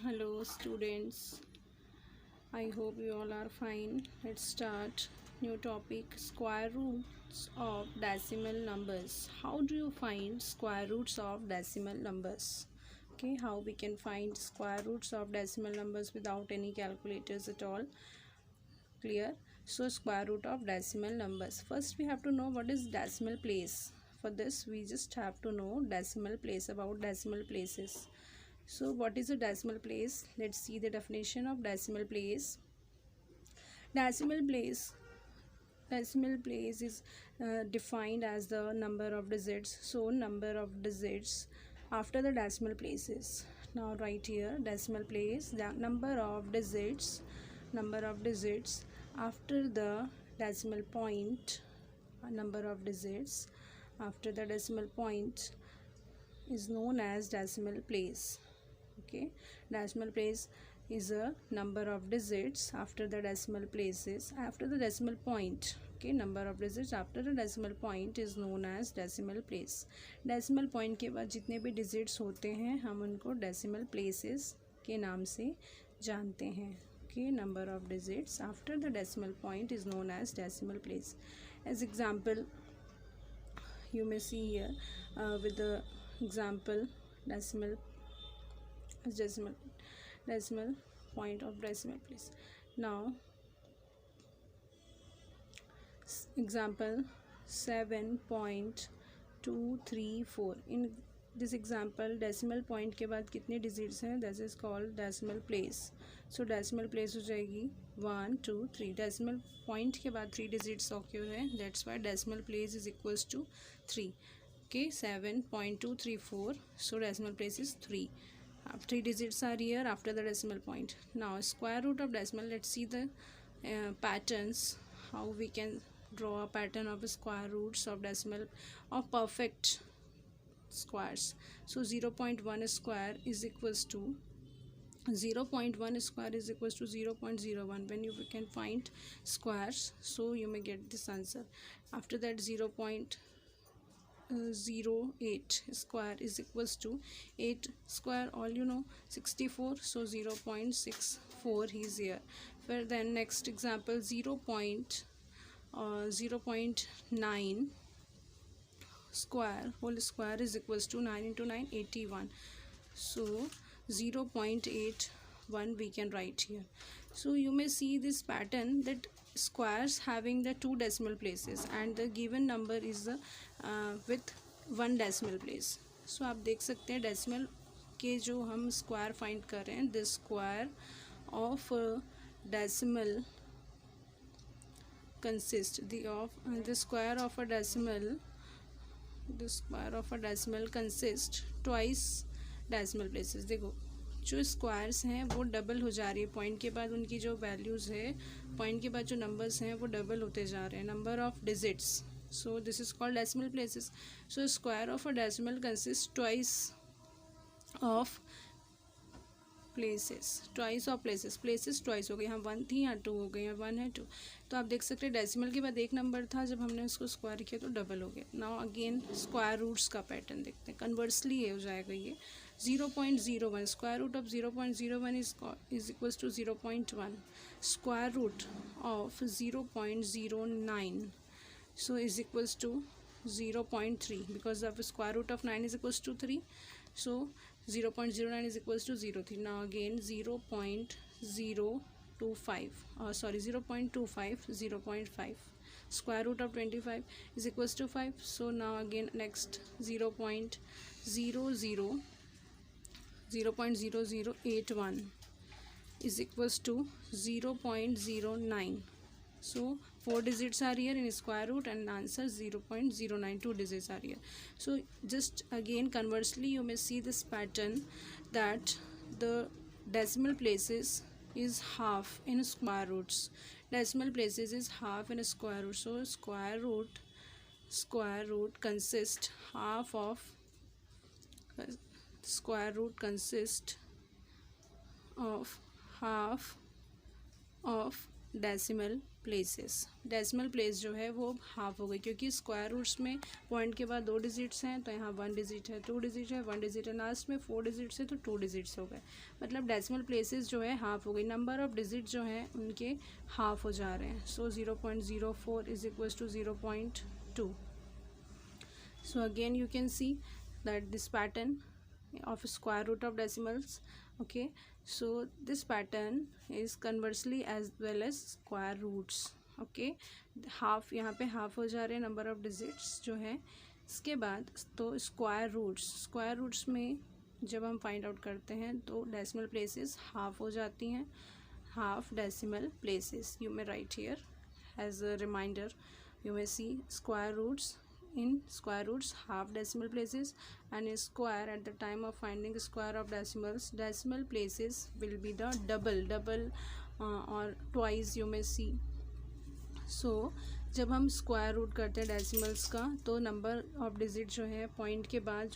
Hello students, I hope you all are fine. Let's start. New topic, square roots of decimal numbers. How do you find square roots of decimal numbers? Okay, how we can find square roots of decimal numbers without any calculators at all. Clear? So square root of decimal numbers. First we have to know what is decimal place. For this we just have to know decimal place, about decimal places. So what is a decimal place? Let's see the definition of decimal place. Decimal place decimal place is defined as the number of digits. So number of digits after the decimal places. Now right here, decimal place, the number of digits after the decimal point. Number of digits after the decimal point is known as decimal place. Okay, decimal place is a number of digits after the decimal places, after the decimal point. Okay, number of digits after the decimal point is known as decimal place. decimal point के बाद जितने भी digits होते हैं हम उनको decimal places के नाम से जानते हैं. Okay, number of digits after the decimal point is known as decimal place. As example, you may see here with the example decimal point of decimal place. Now example 7.234. in this example decimal point के बाद कितने digits हैं, that is called decimal place. So decimal place हो जाएगी 1 2 3. decimal point के बाद 3 digits occur है, that's why decimal place is equals to 3. Okay, 7.234. so decimal place is 3. 3 digits are here after the decimal point. Now square root of decimal, let's see the patterns, how we can draw a pattern of square roots of decimal of perfect squares. So 0.1 square is equals to 0.1 square is equals to 0.01. when you can find squares, so you may get this answer. After that 0.08 square is equals to 8 square, all you know 64, so 0.64 is here. Then next example 0.9 square, whole square is equals to 9 into 9 81, so 0.81 we can write here. So you may see this pattern that squares having the 2 decimal places and the given number is the with 1 decimal place. So आप देख सकते हैं decimal के जो हम square find कर रहे हैं, the square of decimal consist the square of a decimal consist twice decimal places. देखो जो स्क्वायर्स हैं वो डबल हो जा रही है पॉइंट के बाद, उनकी जो वैल्यूज़ है पॉइंट के बाद जो नंबर्स हैं वो डबल होते जा रहे हैं, number of digits. So this is called decimal places. So square of a decimal consist twice of places places twice हो गई. यहाँ 1 थी, यहाँ 2 हो गई, यहाँ 1 है 2. तो आप देख सकते हैं डेसिमल के बाद एक नंबर था, जब हमने उसको स्क्वायर किया तो डबल हो गया. नाउ अगेन स्क्वायर रूट्स का पैटर्न देखते हैं. कन्वर्सली ये हो जाएगा ये 0.01. Square root of 0.01 is equals to 0.1. Square root of 0.09 so is equals to 0.3 because of square root of 9 is equals to 3. So 0.09 is equals to 0.3. Now again 0.025 0.5. Square root of 25 is equals to 5. So now again next 0.0081 is equals to 0.09. So 4 digits are here in square root and answer 0.09. 2 digits are here. So just again conversely you may see this pattern that the decimal places is half in square roots. Decimal places is half in square root. So square root consist half of square root consist of half of decimal places. Decimal place जो है वो half हो गई, क्योंकि square roots में point के बाद 2 digits हैं, तो यहाँ 1 डिजिट है, 2 डिजिट है, 1 डिजिट है, लास्ट में 4 डिजिट्स है तो 2 डिजिट्स हो गए। मतलब डेसिमल प्लेसेस जो है हाफ हो गई, नंबर ऑफ डिजिट जो हैं उनके हाफ हो जा रहे हैं। So 0.04 is equals to 0.2. So again you can see that this pattern of square root of decimals. Okay, so this pattern is conversely as well as square roots. Okay, half यहाँ पे half हो जा रहे हैं number of digits जो है। इसके बाद तो स्क्वायर रूट्स में जब हम फाइंड आउट करते हैं तो डेसिमल प्लेसेस हाफ हो जाती हैं, half decimal places. You may write here as a reminder, you may see square roots, in square roots half decimal places, and in square at the time of finding square of decimals, decimal places will be the double or twice you may see. So जब हम square root करते हैं decimals का तो number of digit जो है point के बाद